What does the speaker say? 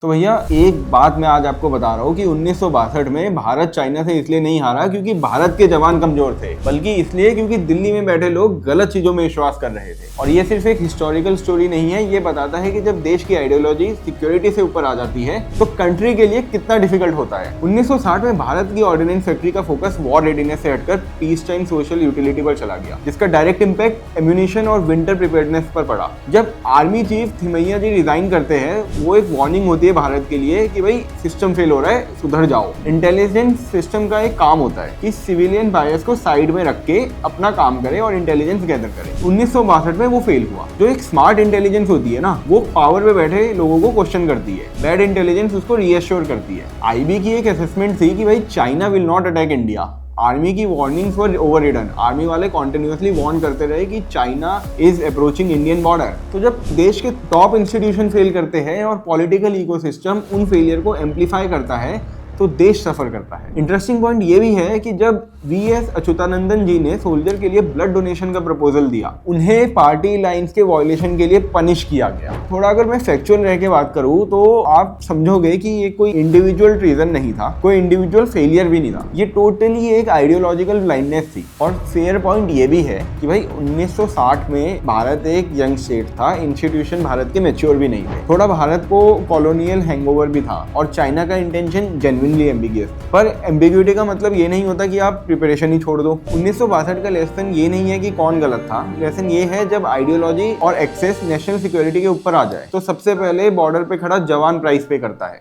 तो भैया एक बात मैं आज आपको बता रहा हूँ कि 1962 में भारत चाइना से इसलिए नहीं हारा क्योंकि भारत के जवान कमजोर थे, बल्कि इसलिए क्योंकि दिल्ली में बैठे लोग गलत चीजों में विश्वास कर रहे थे। और ये सिर्फ एक हिस्टोरिकल स्टोरी नहीं है, ये बताता है कि जब देश की आइडियोलॉजी सिक्योरिटी से ऊपर आ जाती है तो कंट्री के लिए कितना डिफिकल्ट होता है। 1960 में भारत की ऑर्डिनेंस फैक्ट्री का फोकस वॉर रेडीनेस से हटकर पीस टाइम सोशल यूटिलिटी पर चला गया, जिसका डायरेक्ट इम्पैक्ट एम्यूनिशन और विंटर प्रिपेयर्डनेस पर पड़ा। जब आर्मी चीफ थिमैया जी रिजाइन करते हैं, वो एक वार्निंग होती है भारत के लिए कि भाई सिस्टम फेल हो रहा है, सुधर जाओ। इंटेलिजेंस सिस्टम का एक काम होता है कि सिविलियन बायस को साइड में रख के अपना काम करे और इंटेलिजेंस गैदर करे। 1962 में वो फेल हुआ। जो एक स्मार्ट इंटेलिजेंस होती है ना, वो पावर पे बैठे लोगों को क्वेश्चन करती है, बैड इंटेलिजेंस उसको रीएश्योर करती है। आईबी की एक असेसमेंट थी कि भाई China will not attack India. Army की वार्निंग्स वर ओवररिडन। आर्मी वाले कॉन्टिन्यूसली वार्न करते रहे कि China is approaching Indian border. तो जब देश के टॉप इंस्टीट्यूशन फेल करते हैं और पॉलिटिकल इकोसिस्टम उन फेलियर को एम्पलीफाई करता है तो देश सफर करता है। इंटरेस्टिंग पॉइंट ये भी है कि जब वीएस अच्युतानंदन जी ने सोल्जर के लिए ब्लड डोनेशन का प्रपोजल दिया, उन्हें पार्टी लाइंस के वायलेशन के लिए पनिश किया गया। थोड़ा अगर मैं फैक्चुअल रह के बात करूं तो आप समझोगे कि ये कोई इंडिविजुअल ट्रीजन नहीं था, कोई इंडिविजुअल फेलियर भी नहीं था, ये टोटली एक आइडियोलॉजिकल ब्लाइंडनेस थी। और फेयर पॉइंट ये भी है कि भाई 1960 में भारत एक यंग स्टेट था, इंस्टीट्यूशन भारत के मैच्योर भी नहीं थे, थोड़ा भारत को कॉलोनियल हैंगओवर भी था और चाइना का इंटेंशन जेन्युइनली एम्बिगियस। पर एम्बिग्यूटी का मतलब ये नहीं होता कि आप प्रिपरेशन ही छोड़ दो। 1962 का लेसन ये नहीं है कि कौन गलत था, लेसन ये है जब आइडियोलॉजी और एक्सेस नेशनल सिक्योरिटी के ऊपर आ जाए तो सबसे पहले बॉर्डर पे खड़ा जवान प्राइस पे करता है।